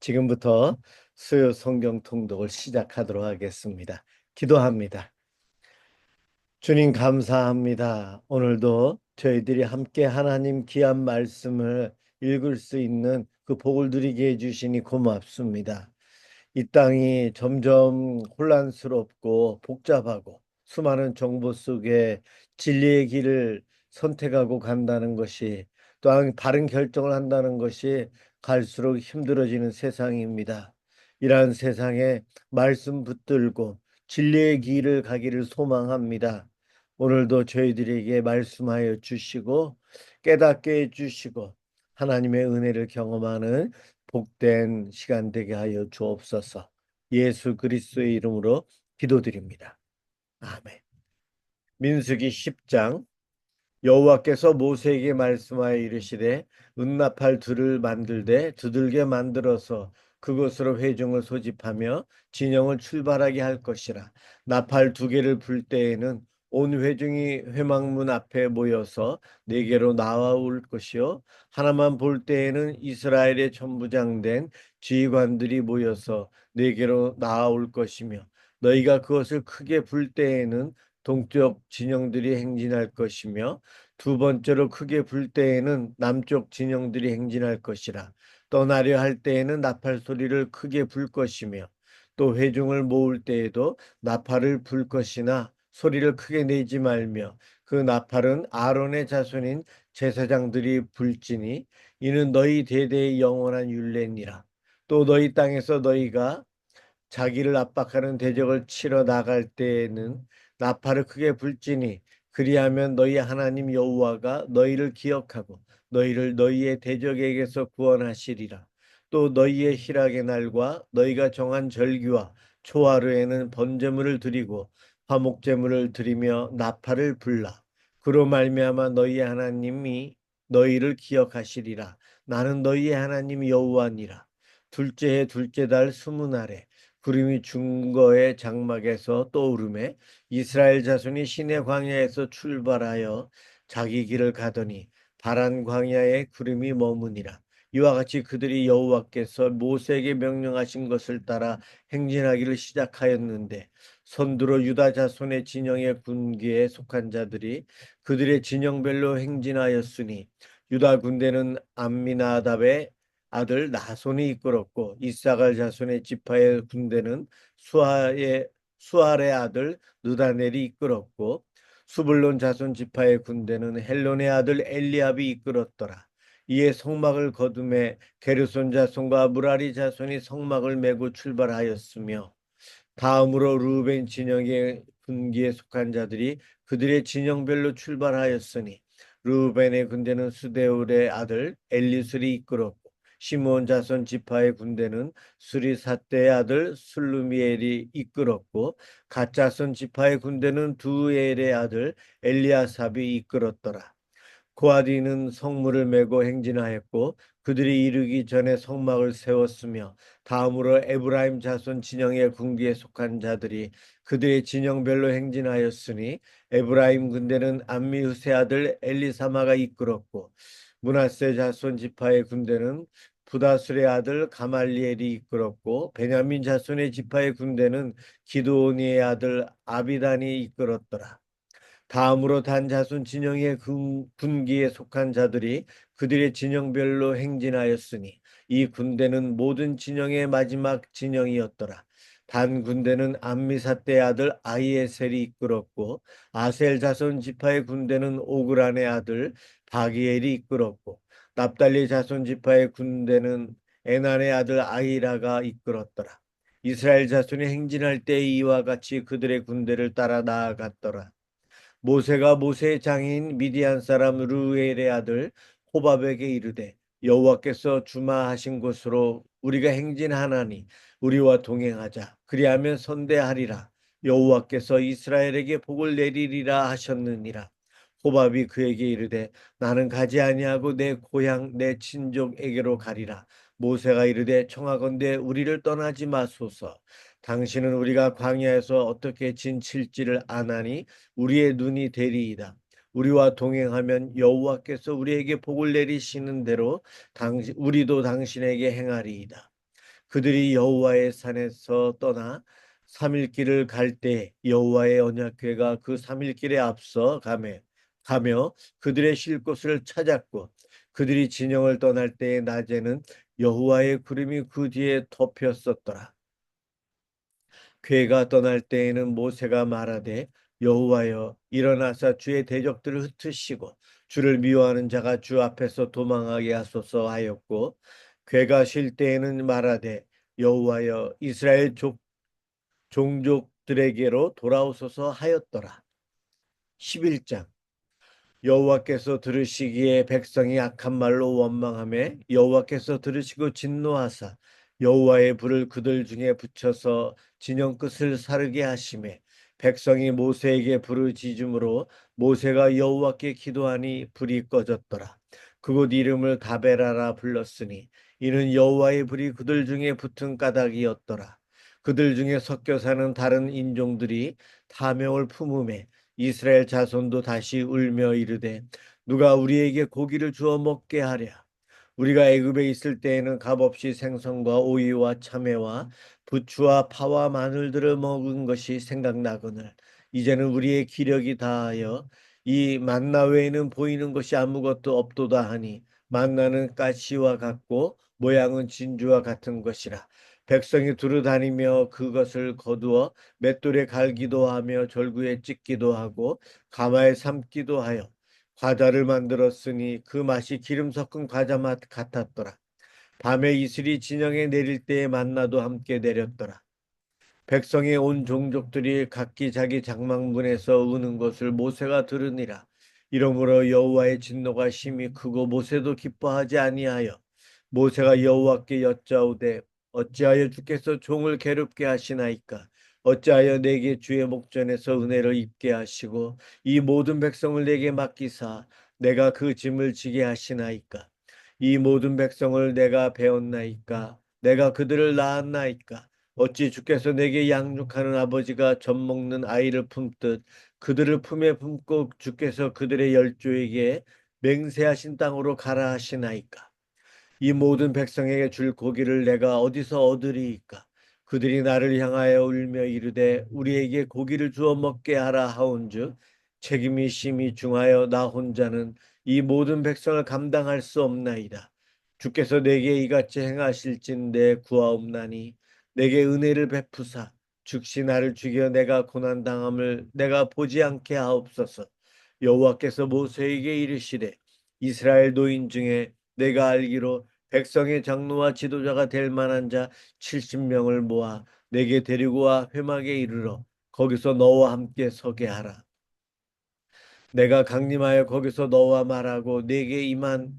지금부터 수요 성경 통독을 시작하도록 하겠습니다. 기도합니다. 주님 감사합니다. 오늘도 저희들이 함께 하나님 귀한 말씀을 읽을 수 있는 그 복을 누리게 해주시니 고맙습니다. 이 땅이 점점 혼란스럽고 복잡하고 수많은 정보 속에 진리의 길을 선택하고 간다는 것이, 또한 바른 결정을 한다는 것이 갈수록 힘들어지는 세상입니다. 이러한 세상에 말씀 붙들고 진리의 길을 가기를 소망합니다. 오늘도 저희들에게 말씀하여 주시고 깨닫게 해주시고 하나님의 은혜를 경험하는 복된 시간 되게 하여 주옵소서. 예수 그리스도의 이름으로 기도드립니다. 아멘. 민수기 10장. 여호와께서 모세에게 말씀하여 이르시되 은나팔 둘을 만들되 두들게 만들어서 그것으로 회중을 소집하며 진영을 출발하게 할 것이라. 나팔 두 개를 불 때에는 온 회중이 회막문 앞에 모여서 네 개로 나아올 것이요, 하나만 볼 때에는 이스라엘의 천부장된 지휘관들이 모여서 네 개로 나아올 것이며, 너희가 그것을 크게 불 때에는 동쪽 진영들이 행진할 것이며, 두 번째로 크게 불 때에는 남쪽 진영들이 행진할 것이라. 떠나려 할 때에는 나팔 소리를 크게 불 것이며, 또 회중을 모을 때에도 나팔을 불 것이나 소리를 크게 내지 말며, 그 나팔은 아론의 자손인 제사장들이 불지니 이는 너희 대대의 영원한 율례니라. 또 너희 땅에서 너희가 자기를 압박하는 대적을 치러 나갈 때에는 나팔을 크게 불지니, 그리하면 너희 하나님 여호와가 너희를 기억하고 너희를 너희의 대적에게서 구원하시리라. 또 너희의 희락의 날과 너희가 정한 절기와 초하루에는 번제물을 드리고 화목제물을 드리며 나팔을 불라. 그로 말미암아 너희의 하나님이 너희를 기억하시리라. 나는 너희의 하나님 여호와니라. 둘째 해 둘째 달 스무 날에 구름이 중거의 장막에서 떠오르매 이스라엘 자손이 시내 광야에서 출발하여 자기 길을 가더니 바란 광야에 구름이 머무니라. 이와 같이 그들이 여호와께서 모세에게 명령하신 것을 따라 행진하기를 시작하였는데, 선두로 유다 자손의 진영의 군기에 속한 자들이 그들의 진영별로 행진하였으니, 유다 군대는 암미나답의 아들 나손이 이끌었고, 이사갈 자손의 지파의 군대는 수알의 아들 느다넬이 이끌었고, 수불론 자손 지파의 군대는 헬론의 아들 엘리압이 이끌었더라. 이에 성막을 거두매 게르손 자손과 무라리 자손이 성막을 메고 출발하였으며, 다음으로 루벤 진영의 군기에 속한 자들이 그들의 진영별로 출발하였으니, 루벤의 군대는 수데울의 아들 엘리술이 이끌었고, 시므온 자손 지파의 군대는 수리사대의 아들 술루미엘이 이끌었고, 갓 자손 지파의 군대는 두엘의 아들 엘리아삽이 이끌었더라. 고아디는 성문을 메고 행진하였고, 그들이 이르기 전에 성막을 세웠으며, 다음으로 에브라임 자손 진영의 군기에 속한 자들이 그들의 진영별로 행진하였으니, 에브라임 군대는 암미후세 아들 엘리사마가 이끌었고, 므낫세 자손 지파의 군대는 부다술의 아들 가말리엘이 이끌었고, 베냐민 자손의 지파의 군대는 기드오니의 아들 아비단이 이끌었더라. 다음으로 단 자손 진영의 군기에 속한 자들이 그들의 진영별로 행진하였으니, 이 군대는 모든 진영의 마지막 진영이었더라. 단 군대는 암미사대의 아들 아히에셀이 이끌었고, 아셀 자손 지파의 군대는 오그란의 아들 바기엘이 이끌었고, 납달리 자손 지파의 군대는 에난의 아들 아히라가 이끌었더라. 이스라엘 자손이 행진할 때 이와 같이 그들의 군대를 따라 나아갔더라. 모세가 모세의 장인 미디안 사람 르우엘의 아들 호밥에게 이르되, 여호와께서 주마하신 곳으로 우리가 행진하나니 우리와 동행하자. 그리하면 선대하리라. 여호와께서 이스라엘에게 복을 내리리라 하셨느니라. 호밥이 그에게 이르되, 나는 가지 아니하고 내 고향 내 친족에게로 가리라. 모세가 이르되, 청하건대 우리를 떠나지 마소서. 당신은 우리가 광야에서 어떻게 진칠지를 아나니 우리의 눈이 되리이다. 우리와 동행하면 여호와께서 우리에게 복을 내리시는 대로 우리도 당신에게 행하리이다. 그들이 여호와의 산에서 떠나 3일 길을 갈 때 여호와의 언약궤가 그 3일 길에 앞서 가며 그들의 쉴 곳을 찾았고 그들이 진영을 떠날 때의 낮에는 여호와의 구름이 그 뒤에 덮였었더라. 괴가 떠날 때에는 모세가 말하되 여호와여 일어나사 주의 대적들을 흩으시고 주를 미워하는 자가 주 앞에서 도망하게 하소서 하였고 괴가 쉴 때에는 말하되 여호와여 이스라엘 종족들에게로 돌아오소서 하였더라. 11장 여호와께서 들으시기에 백성이 악한 말로 원망하매 여호와께서 들으시고 진노하사 여호와의 불을 그들 중에 붙여서 진영 끝을 사르게 하시매 백성이 모세에게 부르짖음으로 모세가 여호와께 기도하니 불이 꺼졌더라. 그곳 이름을 가베라라 불렀으니 이는 여호와의 불이 그들 중에 붙은 까닭이었더라. 그들 중에 섞여 사는 다른 인종들이 탐욕을 품음에 이스라엘 자손도 다시 울며 이르되 누가 우리에게 고기를 주어 먹게 하랴. 우리가 애굽에 있을 때에는 값없이 생선과 오이와 참외와 부추와 파와 마늘들을 먹은 것이 생각나거늘 이제는 우리의 기력이 다하여 이 만나 외에는 보이는 것이 아무것도 없도다 하니 만나는 가시와 같고 모양은 진주와 같은 것이라. 백성이 두루 다니며 그것을 거두어 맷돌에 갈기도 하며 절구에 찢기도 하고 가마에 삶기도 하여 과자를 만들었으니 그 맛이 기름 섞은 과자 맛 같았더라. 밤에 이슬이 진영에 내릴 때에 만나도 함께 내렸더라. 백성의 온 종족들이 각기 자기 장막문에서 우는 것을 모세가 들으니라. 이러므로 여호와의 진노가 심히 크고 모세도 기뻐하지 아니하여 모세가 여호와께 여짜오되 어찌하여 주께서 종을 괴롭게 하시나이까? 어찌하여 내게 주의 목전에서 은혜를 입게 하시고 이 모든 백성을 내게 맡기사 내가 그 짐을 지게 하시나이까? 이 모든 백성을 내가 배웠나이까? 내가 그들을 낳았나이까? 어찌 주께서 내게 양육하는 아버지가 젖 먹는 아이를 품듯 그들을 품에 품고 주께서 그들의 열조에게 맹세하신 땅으로 가라 하시나이까? 이 모든 백성에게 줄 고기를 내가 어디서 얻으리이까? 그들이 나를 향하여 울며 이르되 우리에게 고기를 주어 먹게 하라 하온즉 책임이 심히 중하여 나 혼자는 이 모든 백성을 감당할 수 없나이다. 주께서 내게 이같이 행하실진대 구하옵나니 내게 은혜를 베푸사 즉시 나를 죽여 내가 고난 당함을 내가 보지 않게 하옵소서. 여호와께서 모세에게 이르시되 이스라엘 노인 중에 내가 알기로 백성의 장로와 지도자가 될 만한 자 70명을 모아 내게 데리고 와 회막에 이르러 거기서 너와 함께 서게 하라. 내가 강림하여 거기서 너와 말하고 내게 임한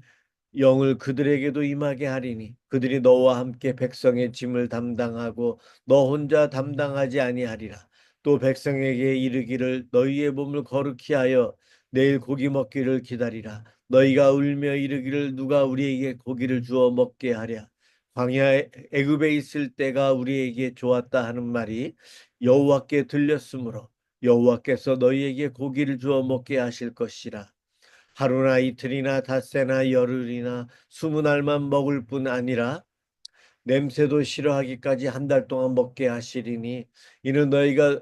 영을 그들에게도 임하게 하리니 그들이 너와 함께 백성의 짐을 담당하고 너 혼자 담당하지 아니하리라. 또 백성에게 이르기를 너희의 몸을 거룩히 하여 내일 고기 먹기를 기다리라. 너희가 울며 이르기를 누가 우리에게 고기를 주어 먹게 하랴. 광야 애굽에 있을 때가 우리에게 좋았다 하는 말이 여호와께 들렸으므로 여호와께서 너희에게 고기를 주어 먹게 하실 것이라. 하루나 이틀이나 닷새나 열흘이나 20날만 먹을 뿐 아니라 냄새도 싫어하기까지 한 달 동안 먹게 하시리니 이는 너희가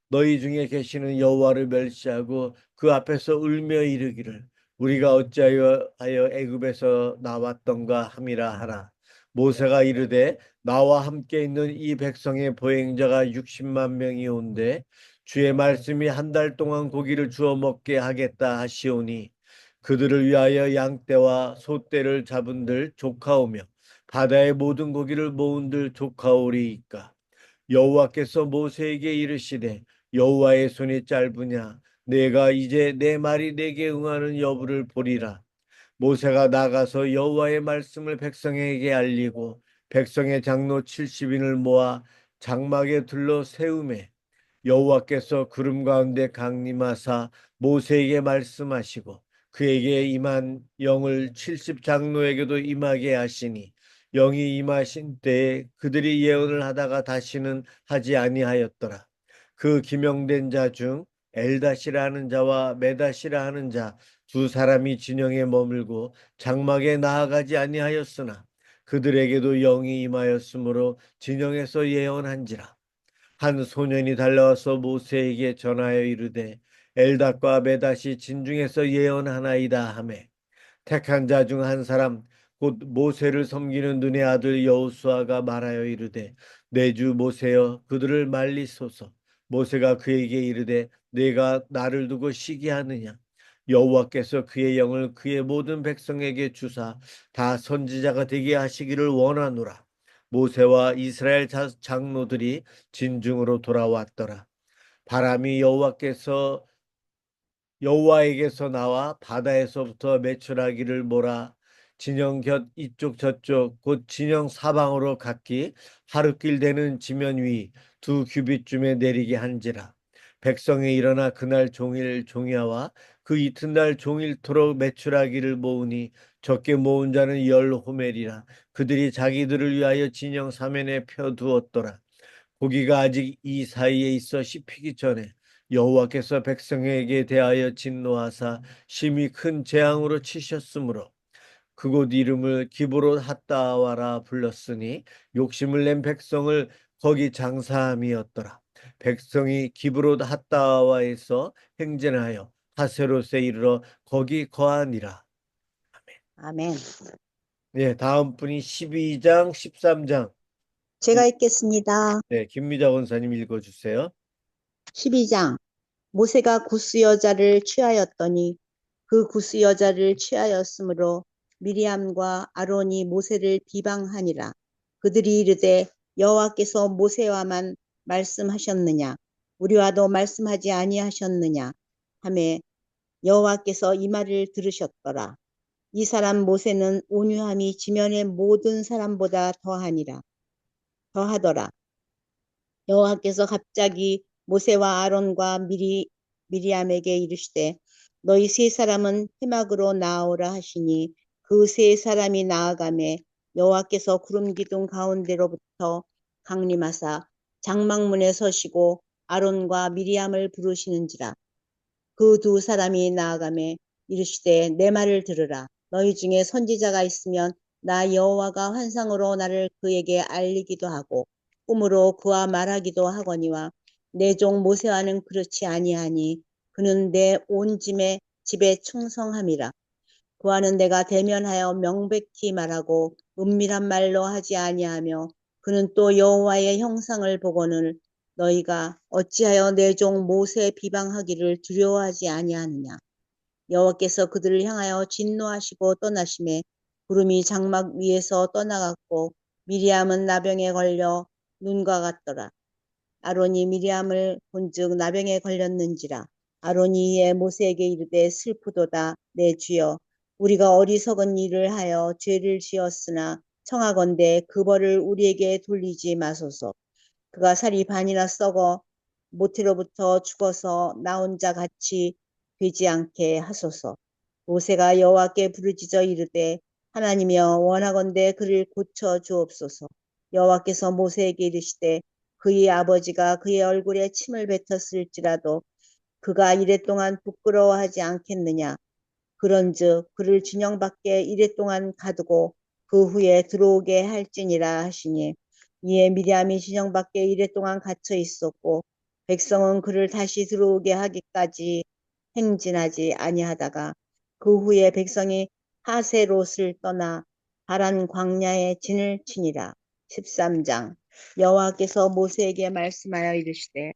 너희 중에 계시는 여호와를 멸시하고 그 앞에서 울며 이르기를 우리가 어찌하여 애굽에서 나왔던가 함이라 하라. 모세가 이르되 나와 함께 있는 이 백성의 보행자가 60만 명이 온데 주의 말씀이 한 달 동안 고기를 주어 먹게 하겠다 하시오니 그들을 위하여 양떼와 소떼를 잡은들 조카오며 바다의 모든 고기를 모은들 조카오리이까. 여호와께서 모세에게 이르시되 여호와의 손이 짧으냐 내가 이제 내 말이 내게 응하는 여부를 보리라. 모세가 나가서 여호와의 말씀을 백성에게 알리고 백성의 장로 70인을 모아 장막에 둘러 세우매 여호와께서 구름 가운데 강림하사 모세에게 말씀하시고 그에게 임한 영을 70 장로에게도 임하게 하시니 영이 임하신 때에 그들이 예언을 하다가 다시는 하지 아니하였더라. 그 기명된 자 중 엘다시라 하는 자와 메다시라 하는 자 두 사람이 진영에 머물고 장막에 나아가지 아니하였으나 그들에게도 영이 임하였으므로 진영에서 예언한지라. 한 소년이 달려와서 모세에게 전하여 이르되 엘닷과 메닷이 진중에서 예언하나이다 하매 택한 자 중 한 사람 곧 모세를 섬기는 눈의 아들 여호수아가 말하여 이르되 내 주 모세여 그들을 말리소서. 모세가 그에게 이르되 내가 나를 두고 시기하느냐. 여호와께서 그의 영을 그의 모든 백성에게 주사 다 선지자가 되게 하시기를 원하노라. 모세와 이스라엘 장로들이 진중으로 돌아왔더라. 바람이 여호와에게서 나와 바다에서부터 메추라기를 몰아 진영 곁 이쪽 저쪽 곧 진영 사방으로 각기 하루길 되는 지면 위 2규빗쯤에 내리게 한지라. 백성이 일어나 그날 종일 종야와 그 이튿날 종일토록 메추라기를 모으니 적게 모은 자는 10호멜이라. 그들이 자기들을 위하여 진영 사면에 펴두었더라. 고기가 아직 이 사이에 있어 씹히기 전에 여호와께서 백성에게 대하여 진노하사 심히 큰 재앙으로 치셨으므로 그곳 이름을 기브롯 핫다와라 불렀으니 욕심을 낸 백성을 거기 장사함이었더라. 백성이 기브롯 핫다와에서 행진하여 하세롯에 이르러 거기 거하니라. 아멘. 네, 다음 분이 12장, 13장. 제가 읽겠습니다. 네, 김미자 원사님 읽어주세요. 12장. 모세가 구스 여자를 취하였더니 그 구스 여자를 취하였으므로 미리암과 아론이 모세를 비방하니라. 그들이 이르되 여호와께서 모세와만 말씀하셨느냐 우리와도 말씀하지 아니하셨느냐 하매 여호와께서 이 말을 들으셨더라. 이 사람 모세는 온유함이 지면의 모든 사람보다 더하더라. 여호와께서 갑자기 모세와 아론과 미리암에게 이르시되 너희 세 사람은 회막으로 나아오라 하시니 그 세 사람이 나아가매 여호와께서 구름 기둥 가운데로부터 강림하사 장막문에 서시고 아론과 미리암을 부르시는지라. 그 두 사람이 나아가매 이르시되 내 말을 들으라. 너희 중에 선지자가 있으면 나 여호와가 환상으로 나를 그에게 알리기도 하고 꿈으로 그와 말하기도 하거니와 내 종 모세와는 그렇지 아니하니 그는 내 온 집에 충성함이라. 그와는 내가 대면하여 명백히 말하고 은밀한 말로 하지 아니하며 그는 또 여호와의 형상을 보고는 너희가 어찌하여 내 종 모세 비방하기를 두려워하지 아니하느냐. 여호와께서 그들을 향하여 진노하시고 떠나심에 구름이 장막 위에서 떠나갔고 미리암은 나병에 걸려 눈과 같더라. 아론이 미리암을 본즉 나병에 걸렸는지라. 아론이 이에 모세에게 이르되 슬프도다 내 주여 우리가 어리석은 일을 하여 죄를 지었으나 청하건대 그 벌을 우리에게 돌리지 마소서. 그가 살이 반이나 썩어 모태로부터 죽어서 나 혼자 같이 되지 않게 하소서. 모세가 여호와께 부르짖어 이르되 하나님이여 원하건대 그를 고쳐 주옵소서. 여호와께서 모세에게 이르시되 그의 아버지가 그의 얼굴에 침을 뱉었을지라도 그가 이랫동안 부끄러워하지 않겠느냐. 그런즉 그를 진영 밖에 이랫동안 가두고 그 후에 들어오게 할지니라 하시니 이에 미리암이 진영 밖에 이랫동안 갇혀 있었고 백성은 그를 다시 들어오게 하기까지 행진하지 아니하다가 그 후에 백성이 하세롯을 떠나 바란 광야에 진을 치니라. 13장. 여호와께서 모세에게 말씀하여 이르시되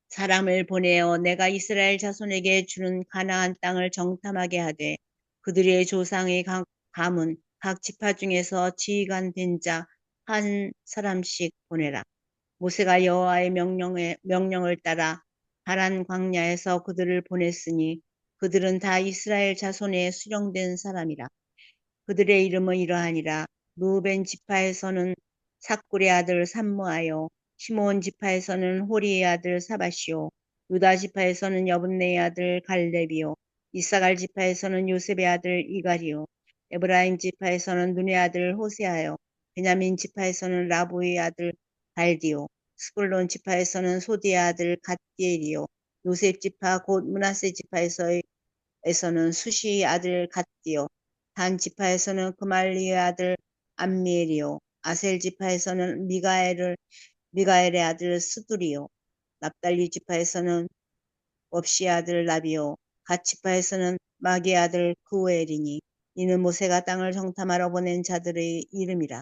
사람을 보내어 내가 이스라엘 자손에게 주는 가나안 땅을 정탐하게 하되 그들의 조상의 가문 각 지파 중에서 지휘관 된 자 한 사람씩 보내라. 모세가 여호와의 명령을 따라 바란 광야에서 그들을 보냈으니 그들은 다 이스라엘 자손에 수령된 사람이라. 그들의 이름은 이러하니라. 루벤 지파에서는 삭굴의 아들 삼무하요. 시몬 지파에서는 호리의 아들 사바시오. 유다 지파에서는 여분네의 아들 갈렙이요. 이사갈 지파에서는 요셉의 아들 이갈이요. 에브라임 지파에서는 눈의 아들 호세아요. 베냐민 지파에서는 라보의 아들 발디요. 스불론 지파에서는 소디의 아들 갓디엘이요. 요셉 지파 곧 므낫세 지파에서는 수시의 아들 갓디요. 단 지파에서는 그말리의 아들 암미엘이요. 아셀 지파에서는 미가엘의 아들 스두리요. 납달리 지파에서는 업시의 아들 나비요. 갓 지파에서는 마기의 아들 그우엘이니 이는 모세가 땅을 정탐하러 보낸 자들의 이름이라.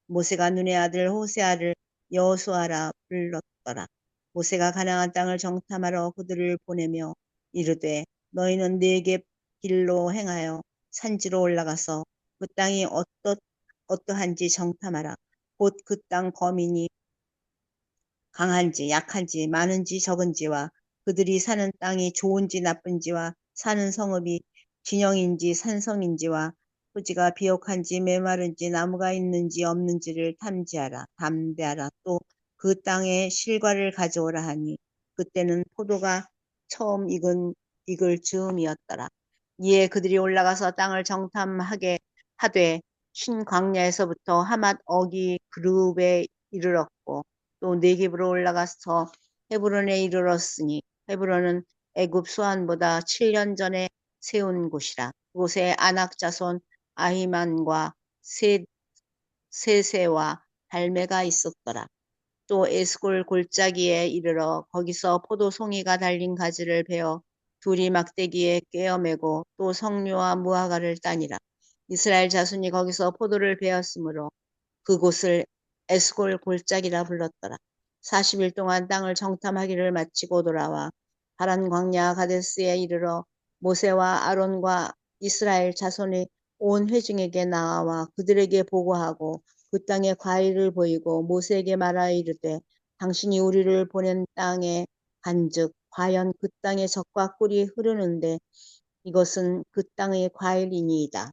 모세가 눈의 아들 호세아를 여호수아라 불렀더라. 모세가 가나안 땅을 정탐하러 그들을 보내며 이르되 너희는 네게 길로 행하여 산지로 올라가서 그 땅이 어떠한지 정탐하라. 곧 그 땅 거민이 강한지 약한지 많은지 적은지와 그들이 사는 땅이 좋은지 나쁜지와 사는 성읍이 진영인지 산성인지와 토지가 비옥한지 메마른지 나무가 있는지 없는지를 담대하라. 또 그 땅의 실과를 가져오라 하니 그때는 포도가 처음 익을 즈음이었더라. 이에 그들이 올라가서 땅을 정탐하게 하되 흰 광야에서부터 하맛 어기 그룹에 이르렀고 또 네겝으로 올라가서 헤브론에 이르렀으니 헤브론은 애굽 수안보다 7년 전에 세운 곳이라. 그곳에 아낙 자손 아히만과 세세와 달메가 있었더라. 또 에스골 골짜기에 이르러 거기서 포도송이가 달린 가지를 베어 둘이 막대기에 꿰어매고 또 석류와 무화과를 따니라. 이스라엘 자손이 거기서 포도를 베었으므로 그곳을 에스골 골짜기라 불렀더라. 40일 동안 땅을 정탐하기를 마치고 돌아와 파란 광야 가데스에 이르러 모세와 아론과 이스라엘 자손의 온 회중에게 나와 그들에게 보고하고 그 땅의 과일을 보이고 모세에게 말하여 이르되 당신이 우리를 보낸 땅에 간즉 과연 그 땅의 젖과 꿀이 흐르는데 이것은 그 땅의 과일이니이다.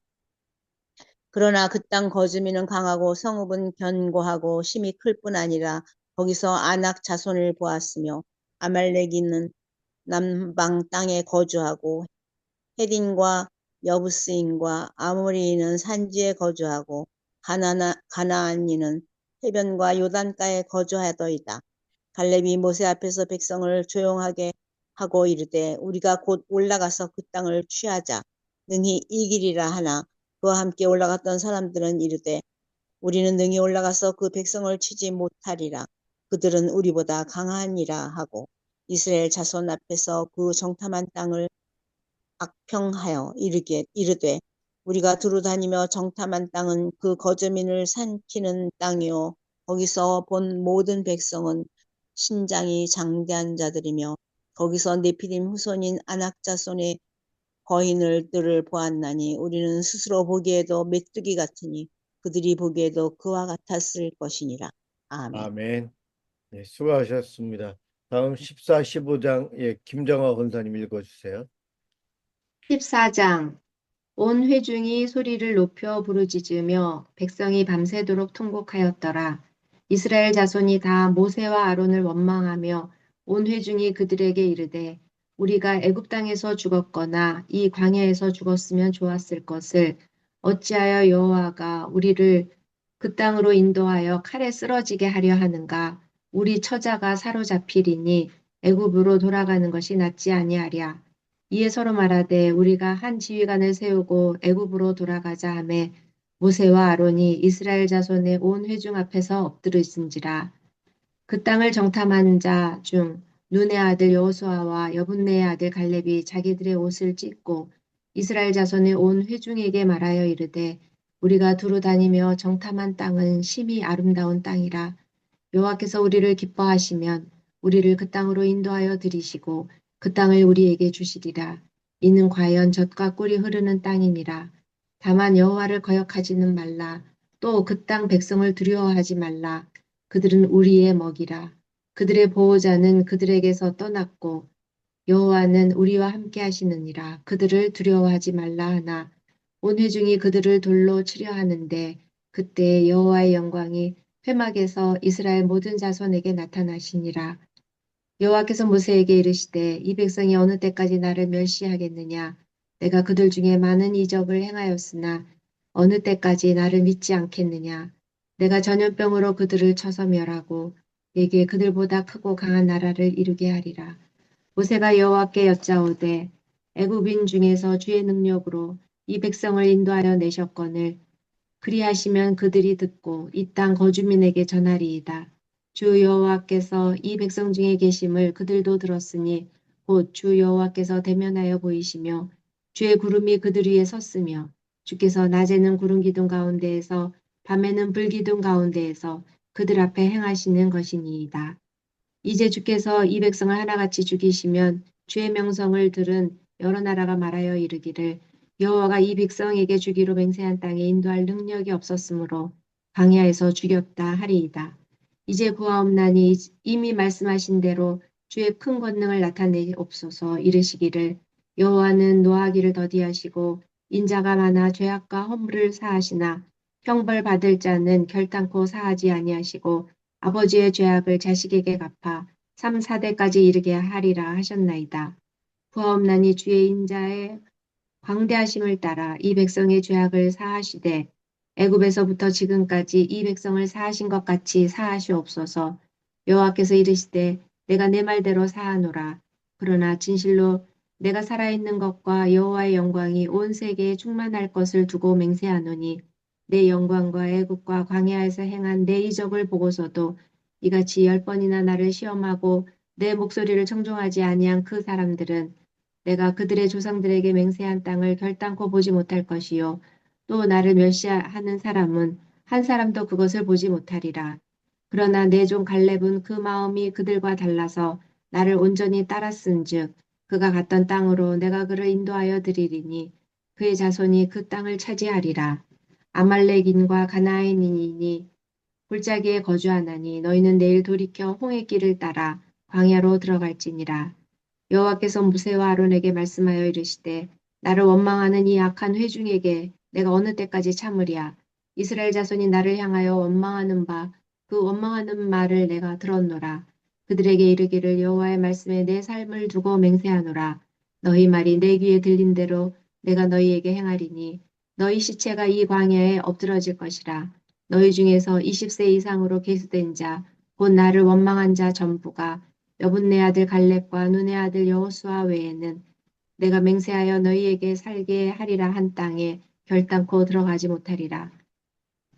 그러나 그 땅 거주민은 강하고 성읍은 견고하고 힘이 클 뿐 아니라 거기서 아낙 자손을 보았으며 아말렉이는 남방 땅에 거주하고 헤딘과 여부스인과 아모리인은 산지에 거주하고 가나안인은 해변과 요단가에 거주하더이다. 갈렙이 모세 앞에서 백성을 조용하게 하고 이르되 우리가 곧 올라가서 그 땅을 취하자 능히 이기리라 하나 그와 함께 올라갔던 사람들은 이르되 우리는 능히 올라가서 그 백성을 치지 못하리라. 그들은 우리보다 강하니라 하고 이스라엘 자손 앞에서 그 정탐한 땅을 악평하여 이르되 우리가 두루 다니며 정탐한 땅은 그 거주민을 삼키는 땅이요 거기서 본 모든 백성은 신장이 장대한 자들이며 거기서 네피림 후손인 아낙 자손의 거인들을 보았나니 우리는 스스로 보기에도 메뚜기 같으니 그들이 보기에도 그와 같았을 것이니라. 아멘. 아멘. 네, 수고하셨습니다. 다음 14, 15장 김정화 권사님 읽어주세요. 14장 온 회중이 소리를 높여 부르짖으며 백성이 밤새도록 통곡하였더라. 이스라엘 자손이 다 모세와 아론을 원망하며 온 회중이 그들에게 이르되 우리가 애굽 땅에서 죽었거나 이 광야에서 죽었으면 좋았을 것을 어찌하여 여호와가 우리를 그 땅으로 인도하여 칼에 쓰러지게 하려 하는가? 우리 처자가 사로잡히리니 애굽으로 돌아가는 것이 낫지 아니하랴. 이에 서로 말하되 우리가 한 지휘관을 세우고 애굽으로 돌아가자 하매 모세와 아론이 이스라엘 자손의 온 회중 앞에서 엎드러진지라. 그 땅을 정탐한 자 중 눈의 아들 여호수아와 여분네의 아들 갈렙이 자기들의 옷을 찢고 이스라엘 자손의 온 회중에게 말하여 이르되 우리가 두루 다니며 정탐한 땅은 심히 아름다운 땅이라. 여호와께서 우리를 기뻐하시면 우리를 그 땅으로 인도하여 들이시고 그 땅을 우리에게 주시리라. 이는 과연 젖과 꿀이 흐르는 땅이니라. 다만 여호와를 거역하지는 말라. 또 그 땅 백성을 두려워하지 말라. 그들은 우리의 먹이라. 그들의 보호자는 그들에게서 떠났고 여호와는 우리와 함께 하시느니라. 그들을 두려워하지 말라 하나 온 회중이 그들을 돌로 치려 하는데 그때 여호와의 영광이 회막에서 이스라엘 모든 자손에게 나타나시니라. 여호와께서 모세에게 이르시되 이 백성이 어느 때까지 나를 멸시하겠느냐. 내가 그들 중에 많은 이적을 행하였으나 어느 때까지 나를 믿지 않겠느냐. 내가 전염병으로 그들을 쳐서 멸하고 내게 그들보다 크고 강한 나라를 이루게 하리라. 모세가 여호와께 여짜오되 애굽인 중에서 주의 능력으로 이 백성을 인도하여 내셨거늘 그리하시면 그들이 듣고 이 땅 거주민에게 전하리이다. 주 여호와께서 이 백성 중에 계심을 그들도 들었으니 곧 주 여호와께서 대면하여 보이시며 주의 구름이 그들 위에 섰으며 주께서 낮에는 구름 기둥 가운데에서 밤에는 불 기둥 가운데에서 그들 앞에 행하시는 것이니이다. 이제 주께서 이 백성을 하나같이 죽이시면 주의 명성을 들은 여러 나라가 말하여 이르기를 여호와가 이 백성에게 주기로 맹세한 땅에 인도할 능력이 없었으므로 광야에서 죽였다 하리이다. 이제 구하옵나니 이미 말씀하신 대로 주의 큰 권능을 나타내옵소서. 이르시기를 여호와는 노하기를 더디하시고 인자가 많아 죄악과 허물을 사하시나 형벌 받을 자는 결단코 사하지 아니하시고 아버지의 죄악을 자식에게 갚아 3, 4대까지 이르게 하리라 하셨나이다. 구하옵나니 주의 인자의 광대하심을 따라 이 백성의 죄악을 사하시되 애굽에서부터 지금까지 이 백성을 사하신 것 같이 사하시옵소서. 여호와께서 이르시되 내가 내 말대로 사하노라. 그러나 진실로 내가 살아있는 것과 여호와의 영광이 온 세계에 충만할 것을 두고 맹세하노니 내 영광과 애굽과 광야에서 행한 내 이적을 보고서도 이같이 10번이나 나를 시험하고 내 목소리를 청종하지 아니한 그 사람들은 내가 그들의 조상들에게 맹세한 땅을 결단코 보지 못할 것이요 또 나를 멸시하는 사람은 한 사람도 그것을 보지 못하리라. 그러나 내 종 갈렙은 그 마음이 그들과 달라서 나를 온전히 따랐은즉 그가 갔던 땅으로 내가 그를 인도하여 드리리니 그의 자손이 그 땅을 차지하리라. 아말렉인과 가나안인이니 골짜기에 거주하나니 너희는 내일 돌이켜 홍해 길을 따라 광야로 들어갈지니라. 여호와께서 모세와 아론에게 말씀하여 이르시되 나를 원망하는 이 악한 회중에게 내가 어느 때까지 참으랴. 이스라엘 자손이 나를 향하여 원망하는 바 그 원망하는 말을 내가 들었노라. 그들에게 이르기를 여호와의 말씀에 내 삶을 두고 맹세하노라. 너희 말이 내 귀에 들린 대로 내가 너희에게 행하리니 너희 시체가 이 광야에 엎드러질 것이라. 너희 중에서 20세 이상으로 계수된 자 곧 나를 원망한 자 전부가 여분네 아들 갈렙과 눈의 아들 여호수아 외에는 내가 맹세하여 너희에게 살게 하리라 한 땅에 결단코 들어가지 못하리라.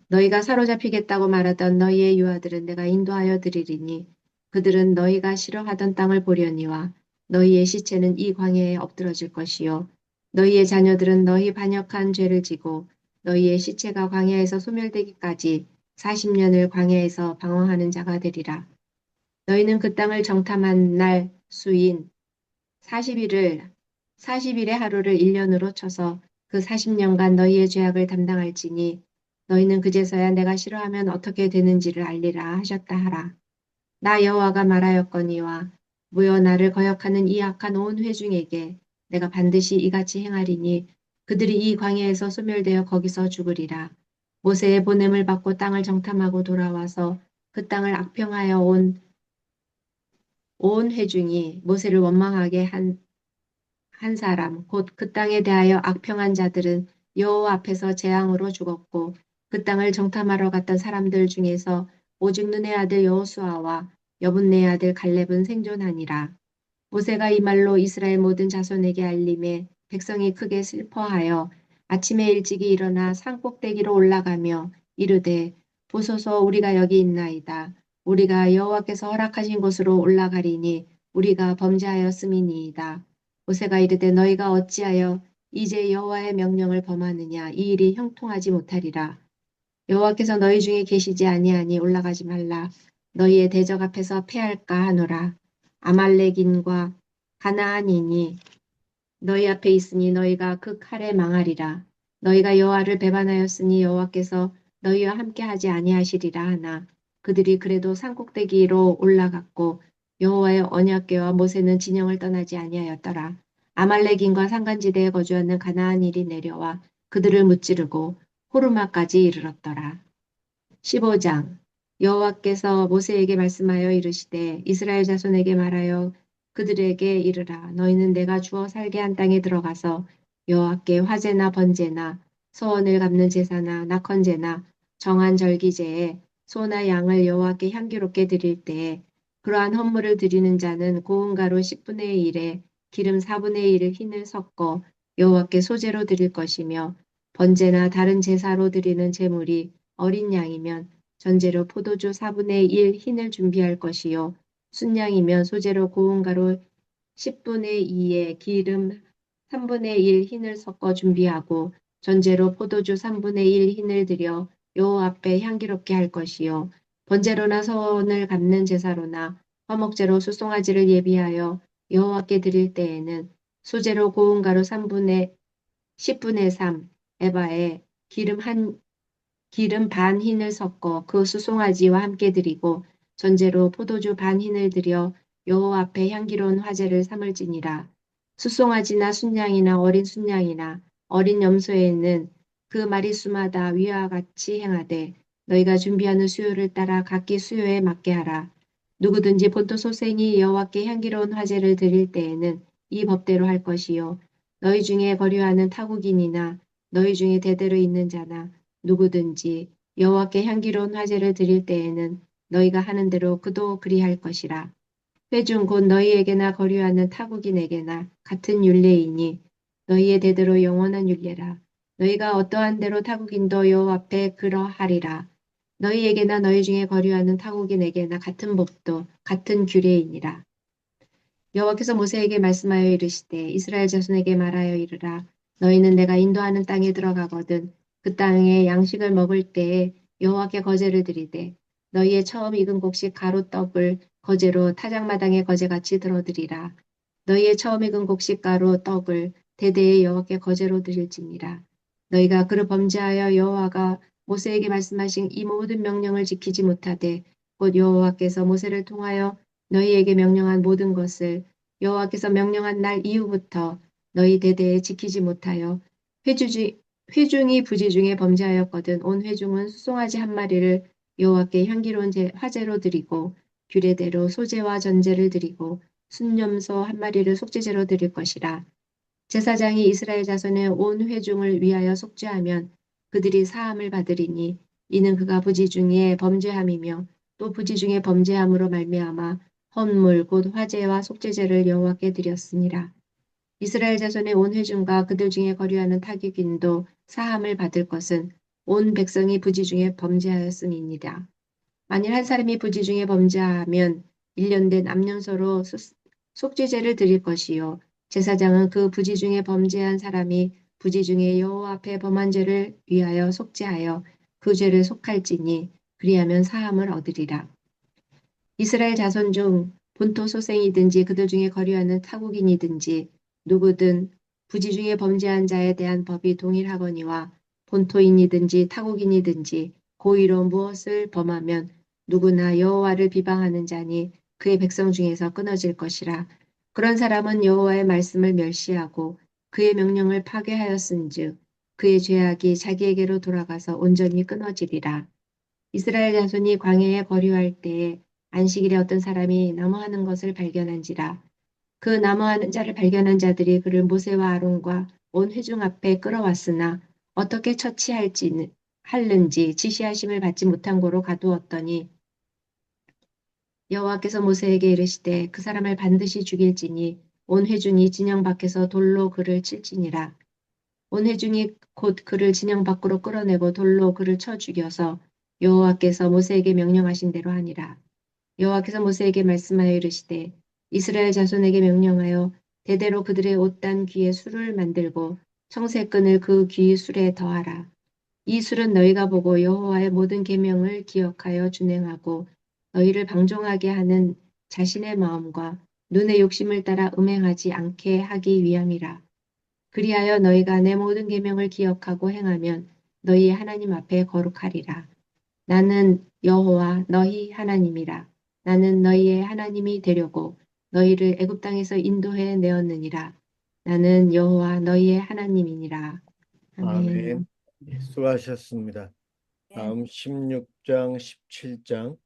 너희가 사로잡히겠다고 말하던 너희의 유아들은 내가 인도하여 드리리니 그들은 너희가 싫어하던 땅을 보려니와 너희의 시체는 이 광야에 엎드러질 것이요 너희의 자녀들은 너희 반역한 죄를 지고 너희의 시체가 광야에서 소멸되기까지 40년을 광야에서 방황하는 자가 되리라. 너희는 그 땅을 정탐한 날 수인 40일의 하루를 1년으로 쳐서 그 40년간 너희의 죄악을 담당할지니 너희는 그제서야 내가 싫어하면 어떻게 되는지를 알리라 하셨다 하라. 나 여호와가 말하였거니와 무여 나를 거역하는 이 악한 온 회중에게 내가 반드시 이같이 행하리니 그들이 이 광야에서 소멸되어 거기서 죽으리라. 모세의 보냄을 받고 땅을 정탐하고 돌아와서 그 땅을 악평하여 온 회중이 모세를 원망하게 한 사람 곧 그 땅에 대하여 악평한 자들은 여호와 앞에서 재앙으로 죽었고 그 땅을 정탐하러 갔던 사람들 중에서 오직 눈의 아들 여호수아와 여분네 아들 갈렙은 생존하니라. 모세가 이 말로 이스라엘 모든 자손에게 알림에 백성이 크게 슬퍼하여 아침에 일찍이 일어나 산 꼭대기로 올라가며 이르되 보소서 우리가 여기 있나이다. 우리가 여호와께서 허락하신 곳으로 올라가리니 우리가 범죄하였음이니이다. 모세가 이르되 너희가 어찌하여 이제 여호와의 명령을 범하느냐 이 일이 형통하지 못하리라. 여호와께서 너희 중에 계시지 아니하니 올라가지 말라. 너희의 대적 앞에서 패할까 하노라. 아말렉인과 가나안인이 너희 앞에 있으니 너희가 그 칼에 망하리라. 너희가 여호와를 배반하였으니 여호와께서 너희와 함께 하지 아니하시리라 하나 그들이 그래도 산꼭대기로 올라갔고 여호와의 언약궤와 모세는 진영을 떠나지 아니하였더라. 아말렉인과 산간지대에 거주하는 가나안인이 내려와 그들을 무찌르고 호르마까지 이르렀더라. 15장 여호와께서 모세에게 말씀하여 이르시되 이스라엘 자손에게 말하여 그들에게 이르라. 너희는 내가 주어 살게 한 땅에 들어가서 여호와께 화제나 번제나 소원을 갚는 제사나 낙헌제나 정한 절기제에 소나 양을 여호와께 향기롭게 드릴 때에 그러한 헌물을 드리는 자는 고운 가루 10분의 1에 기름 4분의 1을 흰을 섞어 여호와께 소제로 드릴 것이며 번제나 다른 제사로 드리는 제물이 어린 양이면 전제로 포도주 4분의 1 흰을 준비할 것이요 순양이면 소재로 고운 가루 10분의 2에 기름 3분의 1 흰을 섞어 준비하고 전제로 포도주 3분의 1 흰을 들여 여호와 앞에 향기롭게 할 것이요 번제로나 서원을 갚는 제사로나 화목제로 수송아지를 예비하여 여호와께 드릴 때에는 소재로 고운 가루 10분의 3 에바에 기름 반 흰을 섞어 그 수송아지와 함께 드리고 전제로 포도주 반 흰을 들여 여호와 앞에 향기로운 화제를 삼을지니라. 수송아지나 순양이나 어린 순양이나 어린 염소에는 그 마리수마다 위와 같이 행하되 너희가 준비하는 수요를 따라 각기 수요에 맞게 하라. 누구든지 본토 소생이 여호와께 향기로운 화제를 드릴 때에는 이 법대로 할 것이요 너희 중에 거류하는 타국인이나 너희 중에 대대로 있는 자나 누구든지 여호와께 향기로운 화제를 드릴 때에는 너희가 하는 대로 그도 그리할 것이라. 회중 곧 너희에게나 거류하는 타국인에게나 같은 율례이니 너희의 대대로 영원한 율례라. 너희가 어떠한 대로 타국인도 여호와 앞에 그러하리라. 너희에게나 너희 중에 거류하는 타국인에게나 같은 법도 같은 규례이니라. 여호와께서 모세에게 말씀하여 이르시되 이스라엘 자손에게 말하여 이르라. 너희는 내가 인도하는 땅에 들어가거든 그 땅에 양식을 먹을 때에 여호와께 거제를 드리되 너희의 처음 익은 곡식 가루떡을 거제로 타작마당의 거제같이 들어드리라. 너희의 처음 익은 곡식 가루 떡을 대대에 여호와께 거제로 드릴지니라. 너희가 그를 범죄하여 여호와가 모세에게 말씀하신 이 모든 명령을 지키지 못하되 곧 여호와께서 모세를 통하여 너희에게 명령한 모든 것을 여호와께서 명령한 날 이후부터 너희 대대에 지키지 못하여 회중이 부지 중에 범죄하였거든 온 회중은 수송아지 한 마리를 여호와께 향기로운 화제로 드리고 규례대로 소제와 전제를 드리고 순염소 한 마리를 속죄제로 드릴 것이라. 제사장이 이스라엘 자손의 온 회중을 위하여 속죄하면 그들이 사함을 받으리니 이는 그가 부지 중에 범죄함이며 또 부지 중에 범죄함으로 말미암아 헌물 곧 화제와 속죄제를 여호와께 드렸으니라. 이스라엘 자손의 온 회중과 그들 중에 거류하는 타국인도 사함을 받을 것은 온 백성이 부지 중에 범죄하였음이니라. 만일 한 사람이 부지 중에 범죄하면 1년 된 암염소로 속죄제를 드릴 것이요 제사장은 그 부지 중에 범죄한 사람이 부지 중에 여호와 앞에 범한 죄를 위하여 속죄하여 그 죄를 속할지니 그리하면 사함을 얻으리라. 이스라엘 자손 중 본토 소생이든지 그들 중에 거류하는 타국인이든지 누구든 부지 중에 범죄한 자에 대한 법이 동일하거니와 본토인이든지 타국인이든지 고의로 무엇을 범하면 누구나 여호와를 비방하는 자니 그의 백성 중에서 끊어질 것이라. 그런 사람은 여호와의 말씀을 멸시하고 그의 명령을 파괴하였은즉 그의 죄악이 자기에게로 돌아가서 온전히 끊어지리라. 이스라엘 자손이 광야에 거류할 때에 안식일에 어떤 사람이 나무하는 것을 발견한지라. 그 나무하는 자를 발견한 자들이 그를 모세와 아론과 온 회중 앞에 끌어왔으나 어떻게 하는지 지시하심을 받지 못한 고로 가두었더니 여호와께서 모세에게 이르시되 그 사람을 반드시 죽일지니 온 회중이 진영 밖에서 돌로 그를 칠지니라. 온 회중이 곧 그를 진영 밖으로 끌어내고 돌로 그를 쳐 죽여서 여호와께서 모세에게 명령하신 대로 하니라. 여호와께서 모세에게 말씀하여 이르시되 이스라엘 자손에게 명령하여 대대로 그들의 옷단 귀에 술을 만들고 청새끈을 그 귀 술에 더하라. 이 술은 너희가 보고 여호와의 모든 계명을 기억하여 준행하고 너희를 방종하게 하는 자신의 마음과 눈의 욕심을 따라 음행하지 않게 하기 위함이라. 그리하여 너희가 내 모든 계명을 기억하고 행하면 너희의 하나님 앞에 거룩하리라. 나는 여호와 너희 하나님이라. 나는 너희의 하나님이 되려고 너희를 애굽 땅에서 인도해 내었느니라. 나는 여호와 너희의 하나님이니라. 아멘. 아멘. 예, 수고하셨습니다. 다음 16장, 17장.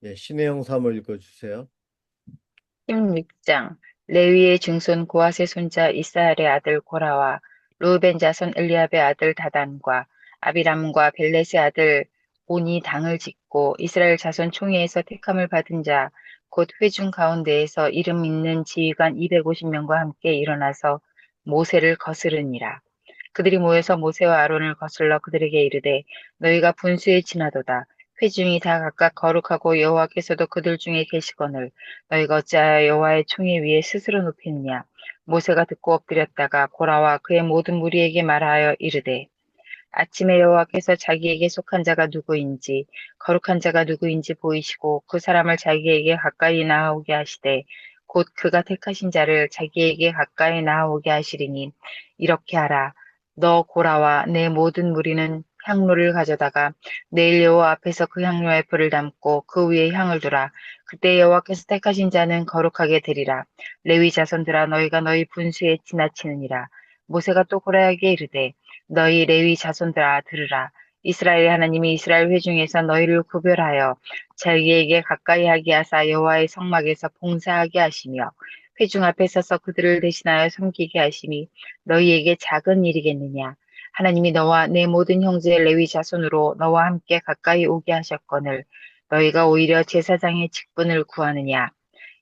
예, 신혜영 사모 읽어주세요. 16장 레위의 증손 고핫의 손자 이스라엘의 아들 고라와 르우벤 자손 엘리압의 아들 다단과 아비람과 벨렛의 아들 온이 당을 짓고 이스라엘 자손 총회에서 택함을 받은 자 곧 회중 가운데에서 이름 있는 지휘관 250명과 함께 일어나서 모세를 거스르니라. 그들이 모여서 모세와 아론을 거슬러 그들에게 이르되 너희가 분수에 지나도다. 회중이 다 각각 거룩하고 여호와께서도 그들 중에 계시거늘 너희가 어찌하여 여호와의 총회 위에 스스로 눕히느냐. 모세가 듣고 엎드렸다가 고라와 그의 모든 무리에게 말하여 이르되 아침에 여호와께서 자기에게 속한 자가 누구인지 거룩한 자가 누구인지 보이시고 그 사람을 자기에게 가까이 나아오게 하시되 곧 그가 택하신 자를 자기에게 가까이 나아오게 하시리니 이렇게 하라. 너 고라와 내 모든 무리는 향로를 가져다가 내일 여호와 앞에서 그 향로에 불을 담고 그 위에 향을 두라. 그때 여호와께서 택하신 자는 거룩하게 되리라. 레위 자손들아 너희가 너희 분수에 지나치느니라. 모세가 또 고라에게 이르되 너희 레위 자손들아 들으라. 이스라엘의 하나님이 이스라엘 회중에서 너희를 구별하여 자기에게 가까이 하게 하사 여호와의 성막에서 봉사하게 하시며 회중 앞에 서서 그들을 대신하여 섬기게 하심이 너희에게 작은 일이겠느냐. 하나님이 너와 내 모든 형제 레위 자손으로 너와 함께 가까이 오게 하셨거늘 너희가 오히려 제사장의 직분을 구하느냐.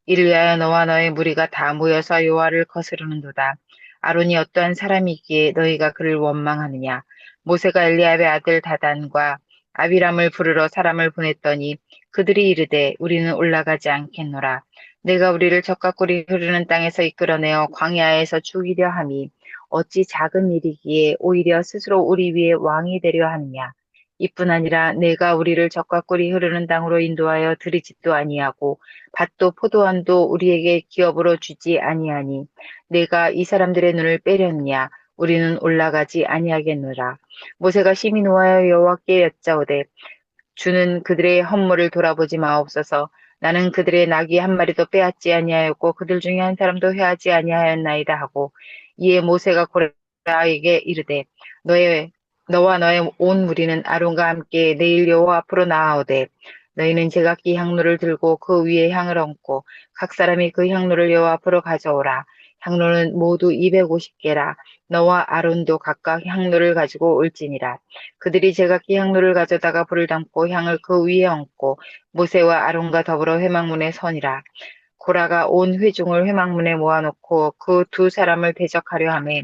이를 위하여 너와 너의 무리가 다 모여서 여호와를 거스르는도다. 아론이 어떠한 사람이기에 너희가 그를 원망하느냐. 모세가 엘리압의 아들 다단과 아비람을 부르러 사람을 보냈더니 그들이 이르되 우리는 올라가지 않겠노라. 내가 우리를 적과 꿀이 흐르는 땅에서 이끌어내어 광야에서 죽이려 함이 어찌 작은 일이기에 오히려 스스로 우리 위에 왕이 되려 하느냐. 이뿐 아니라 내가 우리를 적과 꿀이 흐르는 땅으로 인도하여 들이짓도 아니하고 밭도 포도원도 우리에게 기업으로 주지 아니하니 내가 이 사람들의 눈을 빼렸냐. 우리는 올라가지 아니하겠노라. 모세가 심히 노하여 여호와께 여짜오되 주는 그들의 헌물을 돌아보지 마옵소서. 나는 그들의 나귀 한 마리도 빼앗지 아니하였고 그들 중에 한 사람도 회하지 아니하였나이다 하고 이에 모세가 고라에게 이르되 너와 너의 온 무리는 아론과 함께 내일 여호와 앞으로 나아오되 너희는 제각기 향로를 들고 그 위에 향을 얹고 각 사람이 그 향로를 여호와 앞으로 가져오라. 향로는 모두 250개라. 너와 아론도 각각 향로를 가지고 올지니라. 그들이 제각기 향로를 가져다가 불을 담고 향을 그 위에 얹고 모세와 아론과 더불어 회막문에 서니라. 고라가 온 회중을 회막문에 모아놓고 그 두 사람을 대적하려 하매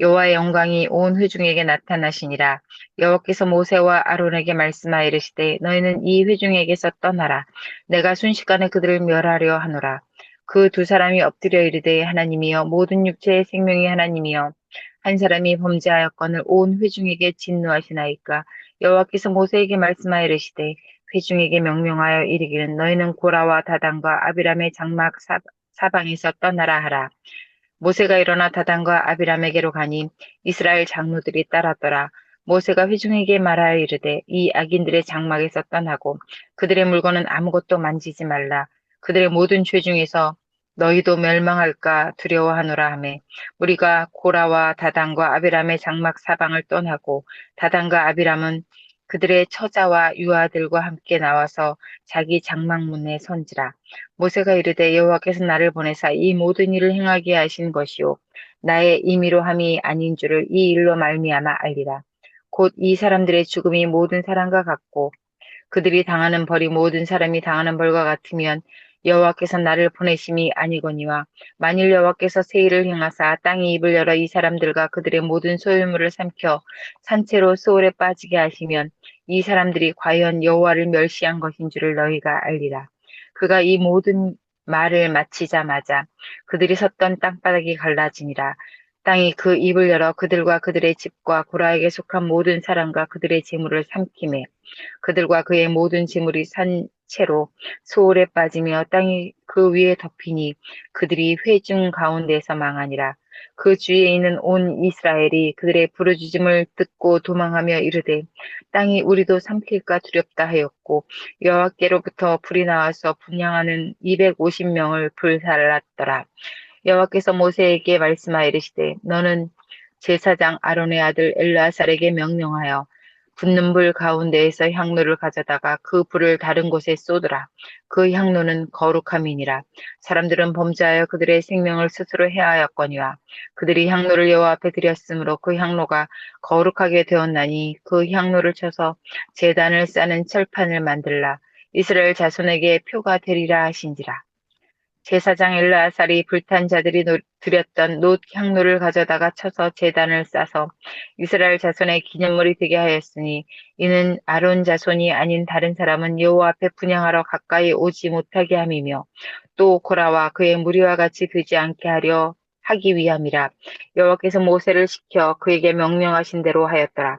여호와의 영광이 온 회중에게 나타나시니라. 여호와께서 모세와 아론에게 말씀하여 이르시되 너희는 이 회중에게서 떠나라. 내가 순식간에 그들을 멸하려 하노라. 그 두 사람이 엎드려 이르되 하나님이여 모든 육체의 생명이 하나님이여 한 사람이 범죄하였거늘 온 회중에게 진노하시나이까. 여호와께서 모세에게 말씀하여 이르시되 회중에게 명령하여 이르기는 너희는 고라와 다단과 아비람의 장막 사방에서 떠나라 하라. 모세가 일어나 다단과 아비람에게로 가니 이스라엘 장로들이 따랐더라. 모세가 회중에게 말하여 이르되 이 악인들의 장막에서 떠나고 그들의 물건은 아무것도 만지지 말라. 그들의 모든 죄 중에서 너희도 멸망할까 두려워하노라 하매 우리가 고라와 다단과 아비람의 장막 사방을 떠나고 다단과 아비람은 그들의 처자와 유아들과 함께 나와서 자기 장막문에 선지라. 모세가 이르되 여호와께서 나를 보내사 이 모든 일을 행하게 하신 것이요 나의 임의로 함이 아닌 줄을 이 일로 말미암아 알리라. 곧 이 사람들의 죽음이 모든 사람과 같고 그들이 당하는 벌이 모든 사람이 당하는 벌과 같으면 여호와께서 나를 보내심이 아니거니와 만일 여호와께서 새 일을 행하사 땅이 입을 열어 이 사람들과 그들의 모든 소유물을 삼켜 산채로 소울에 빠지게 하시면 이 사람들이 과연 여호와를 멸시한 것인 줄을 너희가 알리라. 그가 이 모든 말을 마치자마자 그들이 섰던 땅바닥이 갈라지니라. 땅이 그 입을 열어 그들과 그들의 집과 고라에게 속한 모든 사람과 그들의 재물을 삼키매 그들과 그의 모든 재물이 산 채로 소홀에 빠지며 땅이 그 위에 덮이니 그들이 회중 가운데서 망하니라. 그 주위에 있는 온 이스라엘이 그들의 부르짖음을 듣고 도망하며 이르되 땅이 우리도 삼킬까 두렵다 하였고 여호와께로부터 불이 나와서 분향하는 250명을 불살랐더라. 여호와께서 모세에게 말씀하여 이르시되 너는 제사장 아론의 아들 엘르아살에게 명령하여 붙는 불 가운데에서 향로를 가져다가 그 불을 다른 곳에 쏟으라. 그 향로는 거룩함이니라. 사람들은 범죄하여 그들의 생명을 스스로 해하였거니와 그들이 향로를 여호와 앞에 드렸으므로 그 향로가 거룩하게 되었나니 그 향로를 쳐서 제단을 싸는 철판을 만들라. 이스라엘 자손에게 표가 되리라 하신지라. 제사장 엘르아살이 불탄 자들이 드렸던 놋 향로를 가져다가 쳐서 제단을 싸서 이스라엘 자손의 기념물이 되게 하였으니 이는 아론 자손이 아닌 다른 사람은 여호와 앞에 분향하러 가까이 오지 못하게 함이며 또 고라와 그의 무리와 같이 되지 않게 하려 하기 위함이라. 여호와께서 모세를 시켜 그에게 명령하신 대로 하였더라.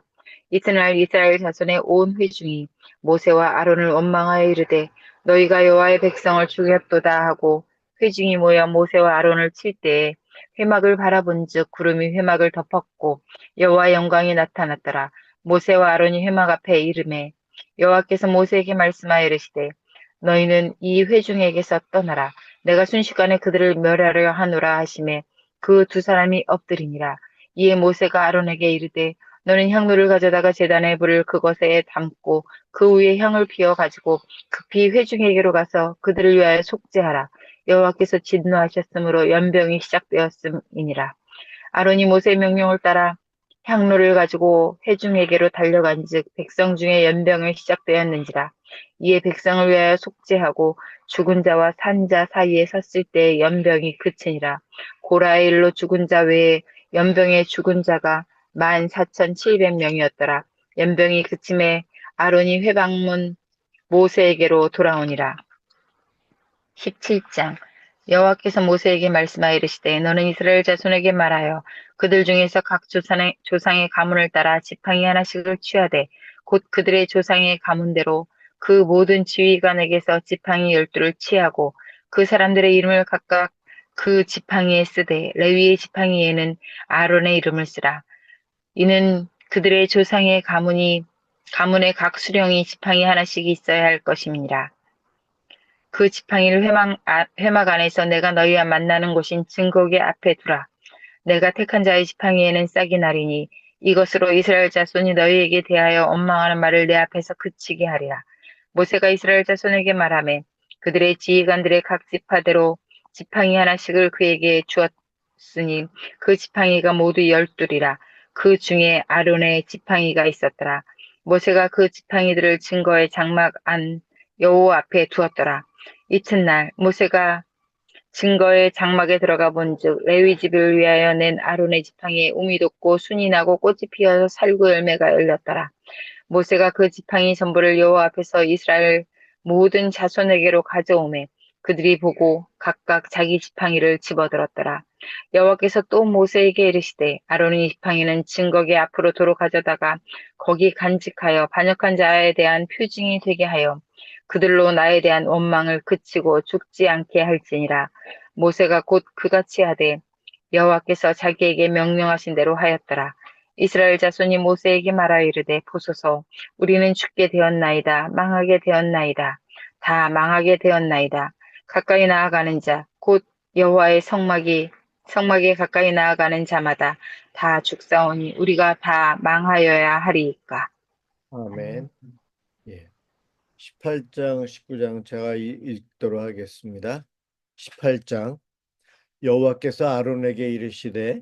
이튿날 이스라엘 자손의 온 회중이 모세와 아론을 원망하여 이르되 너희가 여호와의 백성을 죽였도다 하고 회중이 모여 모세와 아론을 칠 때에 회막을 바라본즉 구름이 회막을 덮었고 여호와의 영광이 나타났더라. 모세와 아론이 회막 앞에 이르매 여호와께서 모세에게 말씀하여 이르시되 너희는 이 회중에게서 떠나라. 내가 순식간에 그들을 멸하려 하노라 하시매 그 두 사람이 엎드리니라. 이에 모세가 아론에게 이르되 너는 향로를 가져다가 제단의 불을 그것에 담고 그 위에 향을 피워 가지고 급히 회중에게로 가서 그들을 위하여 속죄하라. 여호와께서 진노하셨으므로 연병이 시작되었음이니라. 아론이 모세의 명령을 따라 향로를 가지고 회중에게로 달려간즉 백성 중에 연병이 시작되었는지라. 이에 백성을 위하여 속죄하고 죽은 자와 산 자 사이에 섰을 때 연병이 그치니라. 고라의 일로 죽은 자 외에 연병에 죽은 자가 14,700명이었더라. 연병이 그침에 아론이 회방문 모세에게로 돌아오니라. 17장 여호와께서 모세에게 말씀하여 이르시되 너는 이스라엘 자손에게 말하여 그들 중에서 각 조상의 가문을 따라 지팡이 하나씩을 취하되 곧 그들의 조상의 가문대로 그 모든 지휘관에게서 지팡이 12를 취하고 그 사람들의 이름을 각각 그 지팡이에 쓰되 레위의 지팡이에는 아론의 이름을 쓰라. 이는 그들의 조상의 가문의 각 수령이 지팡이 하나씩 있어야 할 것임이니라. 그 지팡이를 회막 안에서 내가 너희와 만나는 곳인 증거궤 앞에 두라. 내가 택한 자의 지팡이에는 싹이 나리니 이것으로 이스라엘 자손이 너희에게 대하여 원망하는 말을 내 앞에서 그치게 하리라. 모세가 이스라엘 자손에게 말하매 그들의 지휘관들의 각 지파대로 지팡이 하나씩을 그에게 주었으니 그 지팡이가 모두 12이라. 그 중에 아론의 지팡이가 있었더라. 모세가 그 지팡이들을 증거의 장막 안 여호와 앞에 두었더라. 이튿날 모세가 증거의 장막에 들어가 본즉 레위 집을 위하여 낸 아론의 지팡이에 움이 돋고 순이 나고 꽃이 피어서 살구 열매가 열렸더라. 모세가 그 지팡이 전부를 여호와 앞에서 이스라엘 모든 자손에게로 가져오매 그들이 보고 각각 자기 지팡이를 집어들었더라. 여호와께서 또 모세에게 이르시되 아론의 지팡이는 증거궤 앞으로 도로 가져다가 거기 간직하여 반역한 자에 대한 표징이 되게 하여 그들로 나에 대한 원망을 그치고 죽지 않게 할지니라. 모세가 곧 그같이 하되 여호와께서 자기에게 명령하신 대로 하였더라. 이스라엘 자손이 모세에게 말하여 이르되 보소서 우리는 죽게 되었나이다. 망하게 되었나이다. 다 망하게 되었나이다. 가까이 나아가는 자 곧 여호와의 성막에 가까이 나아가는 자마다 다 죽사오니 우리가 다 망하여야 하리이까. 아멘. 예. 18장, 19장 제가 읽도록 하겠습니다. 18장 여호와께서 아론에게 이르시되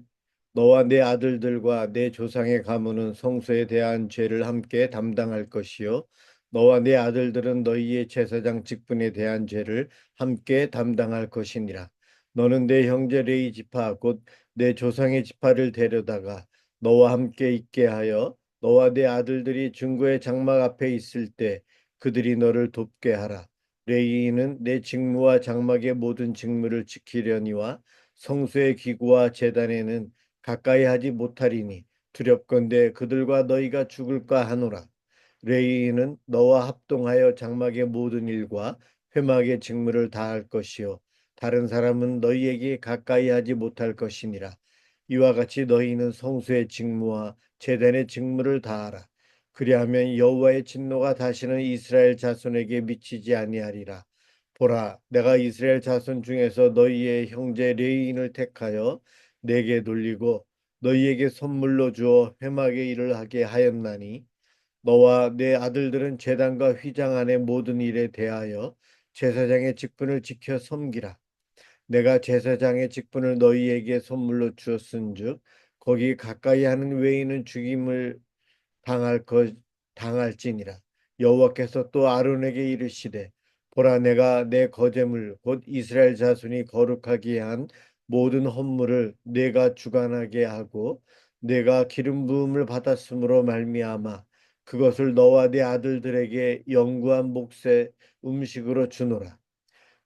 너와 내 아들들과 내 조상의 가문은 성소에 대한 죄를 함께 담당할 것이요 너와 내 아들들은 너희의 제사장 직분에 대한 죄를 함께 담당할 것이니라. 너는 내 형제 레위 지파 곧 내 조상의 지파를 데려다가 너와 함께 있게 하여 너와 내 아들들이 증거의 장막 앞에 있을 때 그들이 너를 돕게 하라. 레위인은 내 직무와 장막의 모든 직무를 지키려니와 성소의 기구와 제단에는 가까이 하지 못하리니 두렵건대 그들과 너희가 죽을까 하노라. 레위인은 너와 합동하여 장막의 모든 일과 회막의 직무를 다할 것이요 다른 사람은 너희에게 가까이 하지 못할 것이니라. 이와 같이 너희는 성소의 직무와 제단의 직무를 다하라. 그리하면 여호와의 진노가 다시는 이스라엘 자손에게 미치지 아니하리라. 보라, 내가 이스라엘 자손 중에서 너희의 형제 레위인을 택하여 내게 돌리고 너희에게 선물로 주어 회막의 일을 하게 하였나니 너와 내 아들들은 제단과 휘장 안의 모든 일에 대하여 제사장의 직분을 지켜 섬기라. 내가 제사장의 직분을 너희에게 선물로 주었은즉 거기 가까이 하는 외인은 죽임을 당할지니라. 여호와께서 또 아론에게 이르시되 보라, 내가 내 거제물 곧 이스라엘 자손이 거룩하게 한 모든 헌물을 내가 주관하게 하고 내가 기름 부음을 받았으므로 말미암아 그것을 너와 네 아들들에게 영구한 몫의 음식으로 주노라.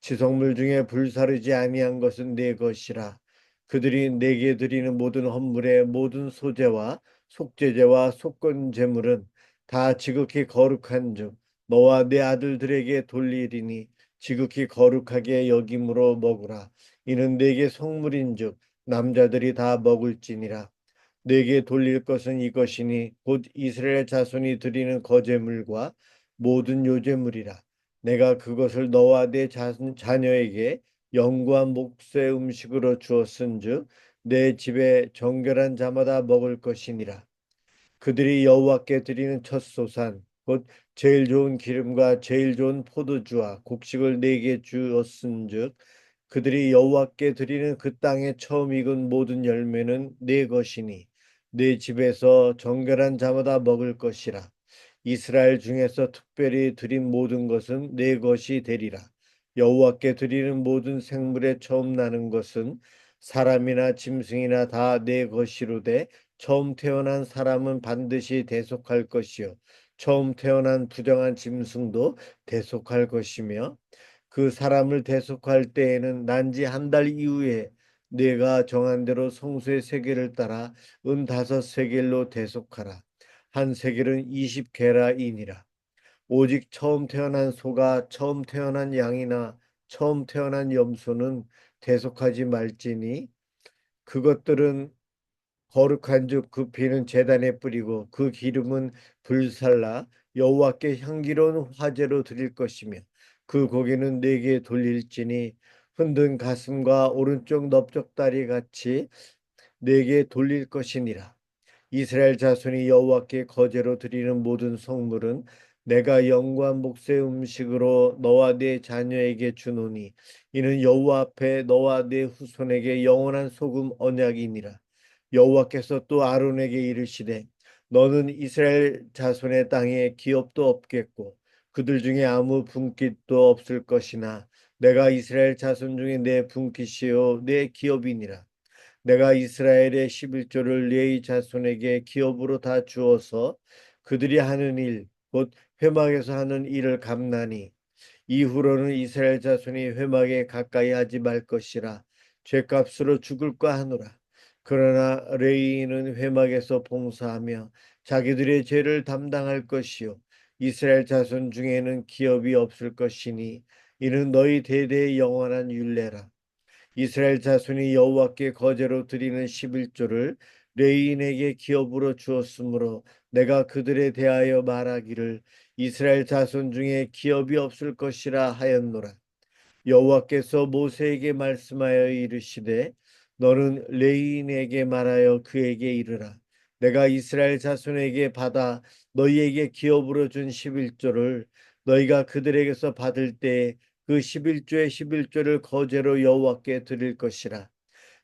지성물 중에 불사르지 아니한 것은 네 것이라. 그들이 내게 드리는 모든 헌물의 모든 소제와 속죄제와 속건 제물은 다 지극히 거룩한즉 너와 네 아들들에게 돌리리니 지극히 거룩하게 여김으로 먹으라. 이는 내게 성물인즉 남자들이 다 먹을지니라. 내게 돌릴 것은 이것이니 곧 이스라엘 자손이 드리는 거제물과 모든 요제물이라. 내가 그것을 너와 네 자녀에게 영구한 몫의 음식으로 주었은즉 내 집에 정결한 자마다 먹을 것이니라. 그들이 여호와께 드리는 첫 소산 곧 제일 좋은 기름과 제일 좋은 포도주와 곡식을 내게 주었은즉 그들이 여호와께 드리는 그 땅에 처음 익은 모든 열매는 내 것이니 내 집에서 정결한 자마다 먹을 것이라. 이스라엘 중에서 특별히 드린 모든 것은 내 것이 되리라. 여호와께 드리는 모든 생물에 처음 나는 것은 사람이나 짐승이나 다 내 것이로되 처음 태어난 사람은 반드시 대속할 것이요 처음 태어난 부정한 짐승도 대속할 것이며 그 사람을 대속할 때에는 난지 한 달 이후에 내가 정한 대로 성소의 세겔을 따라 은 5세겔로 대속하라. 한 세겔은 20게라이니라. 오직 처음 태어난 소가 처음 태어난 양이나 처음 태어난 염소는 대속하지 말지니 그것들은 거룩한즉 그 피는 제단에 뿌리고 그 기름은 불살라 여호와께 향기로운 화제로 드릴 것이며 그 고기는 내게 돌릴지니 흔든 가슴과 오른쪽 넓적다리 같이 내게 돌릴 것이니라. 이스라엘 자손이 여호와께 거제로 드리는 모든 성물은 내가 영구한 몫의 음식으로 너와 네 자녀에게 주노니 이는 여호와 앞에 너와 네 후손에게 영원한 소금 언약이니라. 여호와께서 또 아론에게 이르시되 너는 이스라엘 자손의 땅에 기업도 없겠고 그들 중에 아무 분깃도 없을 것이나 내가 이스라엘 자손 중에 내 분깃이요 내 기업이니라. 내가 이스라엘의 11조를 레위 자손에게 기업으로 다 주어서 그들이 하는 일, 곧 회막에서 하는 일을 감나니 이후로는 이스라엘 자손이 회막에 가까이 하지 말 것이라 죗값으로 죽을까 하노라. 그러나 레위인은 회막에서 봉사하며 자기들의 죄를 담당할 것이요 이스라엘 자손 중에는 기업이 없을 것이니 이는 너희 대대의 영원한 율례라. 이스라엘 자손이 여호와께 거제로 드리는 11조를 레위인에게 기업으로 주었으므로 내가 그들에 대하여 말하기를 이스라엘 자손 중에 기업이 없을 것이라 하였노라. 여호와께서 모세에게 말씀하여 이르시되 너는 레위인에게 말하여 그에게 이르라. 내가 이스라엘 자손에게 받아 너희에게 기업으로 준 11조를 너희가 그들에게서 받을 때에 그 11조의 11조를 거제로 여호와께 드릴 것이라.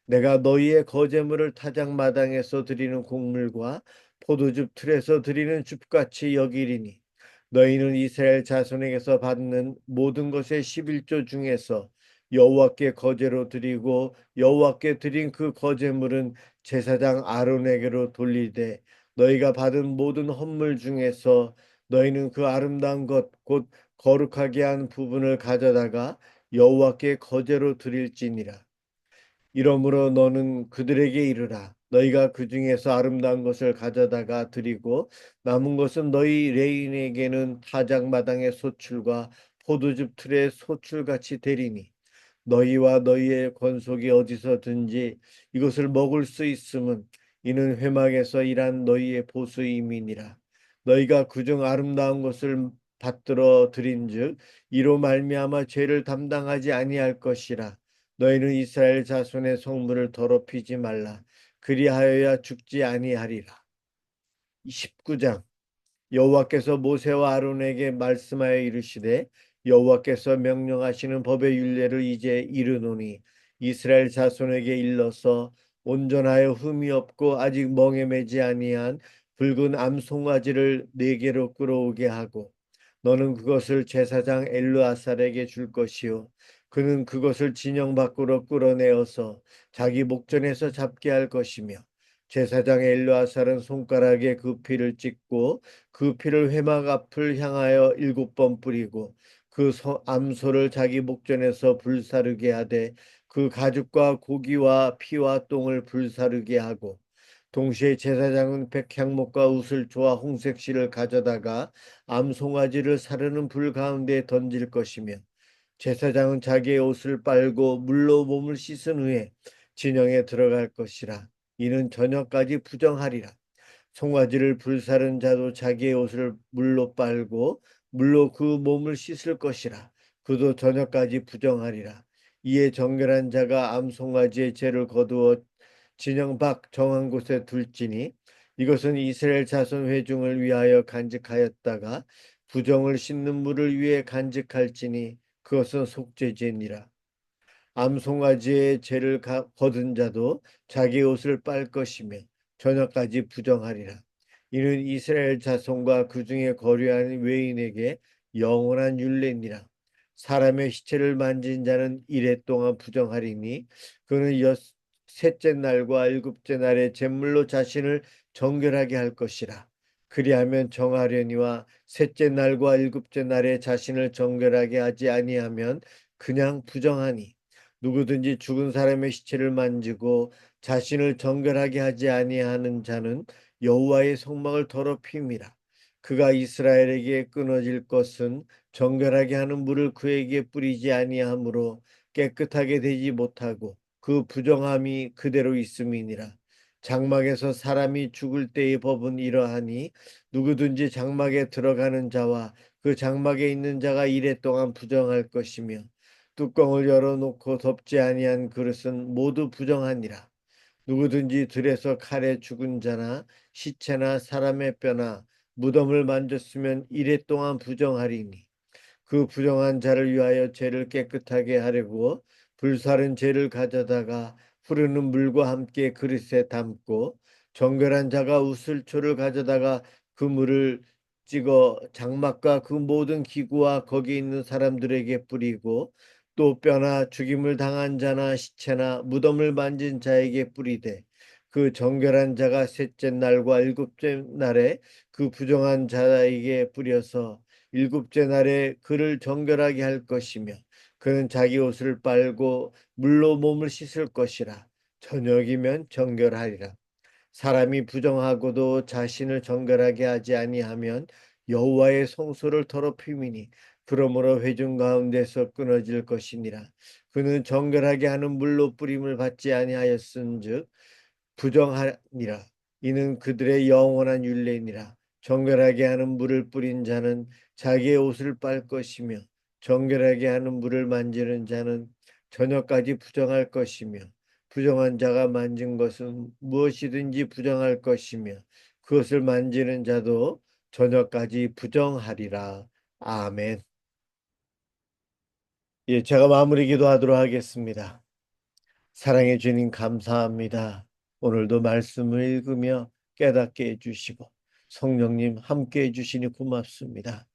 내가 너희의 거제물을 타작마당에서 드리는 곡물과 포도즙 틀에서 드리는 줍같이 여기리니 너희는 이스라엘 자손에게서 받는 모든 것의 11조 중에서 여호와께 거제로 드리고 여호와께 드린 그 거제물은 제사장 아론에게로 돌리되 너희가 받은 모든 헌물 중에서 너희는 그 아름다운 것 곧 거룩하게 한 부분을 가져다가 여호와께 거제로 드릴지니라. 이러므로 너는 그들에게 이르라. 너희가 그 중에서 아름다운 것을 가져다가 드리고 남은 것은 너희 레인에게는 타작마당의 소출과 포도즙 틀의 소출같이 되리니 너희와 너희의 권속이 어디서든지 이것을 먹을 수 있음은 이는 회막에서 일한 너희의 보수임이니라. 너희가 그중 아름다운 것을 받들어 드린즉 이로 말미암아 죄를 담당하지 아니할 것이라. 너희는 이스라엘 자손의 성물을 더럽히지 말라. 그리하여야 죽지 아니하리라. 19장. 여호와께서 모세와 아론에게 말씀하여 이르시되 여호와께서 명령하시는 법의 율례를 이제 이르노니 이스라엘 자손에게 일러서 온전하여 흠이 없고 아직 멍에 매지 아니한 붉은 암송아지를 4개로 끌어오게 하고 너는 그것을 제사장 엘르아살에게 줄 것이요 그는 그것을 진영 밖으로 끌어내어서 자기 목전에서 잡게 할 것이며 제사장 엘르아살은 손가락에 그 피를 찍고 그 피를 회막 앞을 향하여 7번 뿌리고 그 암소를 자기 목전에서 불사르게 하되 그 가죽과 고기와 피와 똥을 불사르게 하고 동시에 제사장은 백향목과 우슬초와 홍색실을 가져다가 암송아지를 사르는 불 가운데 던질 것이며 제사장은 자기의 옷을 빨고 물로 몸을 씻은 후에 진영에 들어갈 것이라. 이는 저녁까지 부정하리라. 송아지를 불사른 자도 자기의 옷을 물로 빨고 물로 그 몸을 씻을 것이라. 그도 저녁까지 부정하리라. 이에 정결한 자가 암송아지의 죄를 거두어 진영 밖 정한 곳에 둘지니 이것은 이스라엘 자손 회중을 위하여 간직하였다가 부정을 씻는 물을 위해 간직할지니 그것은 속죄제니라. 암송아지의 죄를 거둔 자도 자기 옷을 빨 것이며 저녁까지 부정하리라. 이는 이스라엘 자손과 그 중에 거류하는 외인에게 영원한 율례니라. 사람의 시체를 만진 자는 이래 동안 부정하리니 그는 셋째 날과 일곱째 날에 제물로 자신을 정결하게 할 것이라. 그리하면 정하려니와 셋째 날과 일곱째 날에 자신을 정결하게 하지 아니하면 그냥 부정하니 누구든지 죽은 사람의 시체를 만지고 자신을 정결하게 하지 아니하는 자는 여호와의 성막을 더럽힘이라. 그가 이스라엘에게 끊어질 것은 정결하게 하는 물을 그에게 뿌리지 아니하므로 깨끗하게 되지 못하고 그 부정함이 그대로 있음이니라. 장막에서 사람이 죽을 때의 법은 이러하니 누구든지 장막에 들어가는 자와 그 장막에 있는 자가 이래 동안 부정할 것이며 뚜껑을 열어놓고 덮지 아니한 그릇은 모두 부정하니라. 누구든지 들에서 칼에 죽은 자나 시체나 사람의 뼈나 무덤을 만졌으면 이래 동안 부정하리니 그 부정한 자를 위하여 죄를 깨끗하게 하려고 불사른 죄를 가져다가 흐르는 물과 함께 그릇에 담고 정결한 자가 우슬초를 가져다가 그 물을 찍어 장막과 그 모든 기구와 거기 있는 사람들에게 뿌리고 또 뼈나 죽임을 당한 자나 시체나 무덤을 만진 자에게 뿌리되 그 정결한 자가 셋째 날과 일곱째 날에 그 부정한 자에게 뿌려서 일곱째 날에 그를 정결하게 할 것이며 그는 자기 옷을 빨고 물로 몸을 씻을 것이라. 저녁이면 정결하리라. 사람이 부정하고도 자신을 정결하게 하지 아니하면 여호와의 성소를 더럽힘이니 그러므로 회중 가운데서 끊어질 것이니라. 그는 정결하게 하는 물로 뿌림을 받지 아니하였은즉 부정하니라. 이는 그들의 영원한 율례니라. 정결하게 하는 물을 뿌린 자는 자기의 옷을 빨 것이며 정결하게 하는 물을 만지는 자는 저녁까지 부정할 것이며 부정한 자가 만진 것은 무엇이든지 부정할 것이며 그것을 만지는 자도 저녁까지 부정하리라. 아멘. 예, 제가 마무리 기도하도록 하겠습니다. 사랑해 주님 감사합니다. 오늘도 말씀을 읽으며 깨닫게 해주시고 성령님 함께 해주시니 고맙습니다.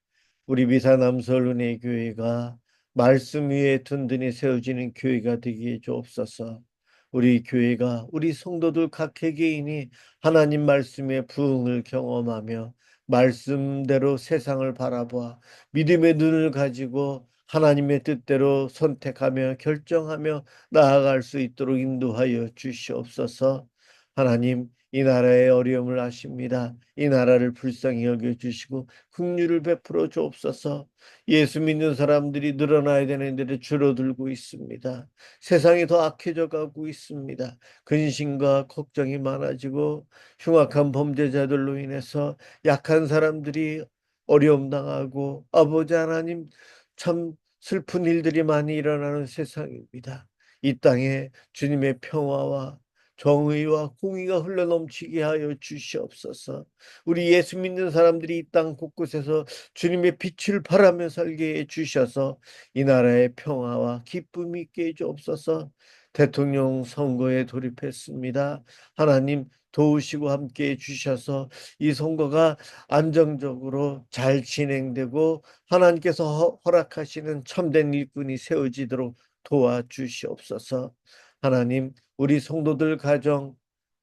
우리 미사남설은혜 교회가 말씀 위에 든든히 세워지는 교회가 되기에 주옵소서. 우리 교회가 우리 성도들 각 개개인이 하나님 말씀의 부흥을 경험하며 말씀대로 세상을 바라보아 믿음의 눈을 가지고 하나님의 뜻대로 선택하며 결정하며 나아갈 수 있도록 인도하여 주시옵소서. 하나님 이 나라의 어려움을 아십니다. 이 나라를 불쌍히 여겨주시고 긍휼을 베풀어 주옵소서. 예수 믿는 사람들이 늘어나야 되는데 줄어들고 있습니다. 세상이 더 악해져 가고 있습니다. 근심과 걱정이 많아지고 흉악한 범죄자들로 인해서 약한 사람들이 어려움 당하고 아버지 하나님 참 슬픈 일들이 많이 일어나는 세상입니다. 이 땅에 주님의 평화와 정의와 공의가 흘러넘치게 하여 주시옵소서. 우리 예수 믿는 사람들이 이 땅 곳곳에서 주님의 빛을 발하며 살게 해 주셔서 이 나라의 평화와 기쁨이 있게 해 주옵소서. 대통령 선거에 돌입했습니다. 하나님 도우시고 함께 해 주셔서 이 선거가 안정적으로 잘 진행되고 하나님께서 허락하시는 참된 일꾼이 세워지도록 도와주시옵소서. 하나님, 우리 성도들 가정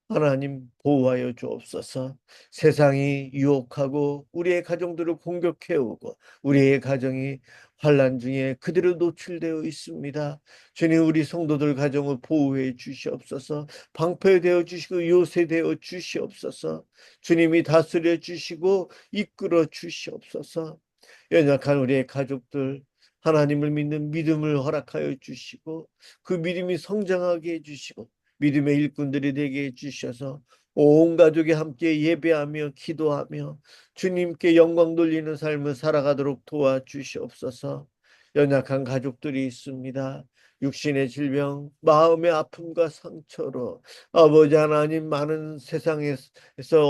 하나님 보호하여 주옵소서. 세상이 유혹하고 우리의 가정들을 공격해 오고 우리의 가정이 환난 중에 그대로 노출되어 있습니다. 주님, 우리 성도들 가정을 보호해 주시옵소서. 방패되어 주시고 요새되어 주시옵소서. 주님이 다스려 주시고 이끌어 주시옵소서. 연약한 우리의 가족들 하나님을 믿는 믿음을 허락하여 주시고 그 믿음이 성장하게 해주시고 믿음의 일꾼들이 되게 해주셔서 온 가족이 함께 예배하며 기도하며 주님께 영광 돌리는 삶을 살아가도록 도와주시옵소서. 연약한 가족들이 있습니다. 육신의 질병, 마음의 아픔과 상처로 아버지 하나님, 많은 세상에서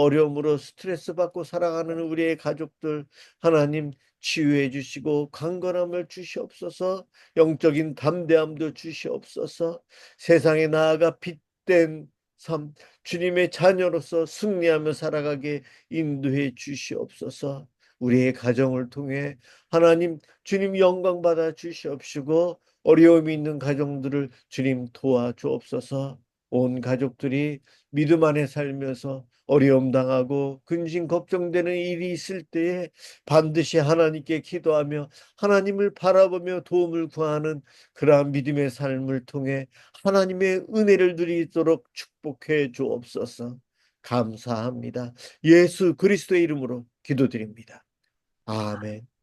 어려움으로 스트레스 받고 살아가는 우리의 가족들 하나님 치유해 주시고 강건함을 주시옵소서. 영적인 담대함도 주시옵소서. 세상에 나아가 빛된 삶, 주님의 자녀로서 승리하며 살아가게 인도해 주시옵소서. 우리의 가정을 통해 하나님 주님 영광 받아 주시옵시고 어려움이 있는 가정들을 주님 도와주옵소서. 온 가족들이 믿음 안에 살면서 어려움 당하고 근심 걱정되는 일이 있을 때에 반드시 하나님께 기도하며 하나님을 바라보며 도움을 구하는 그러한 믿음의 삶을 통해 하나님의 은혜를 누리도록 축복해 주옵소서. 감사합니다. 예수 그리스도의 이름으로 기도드립니다. 아멘.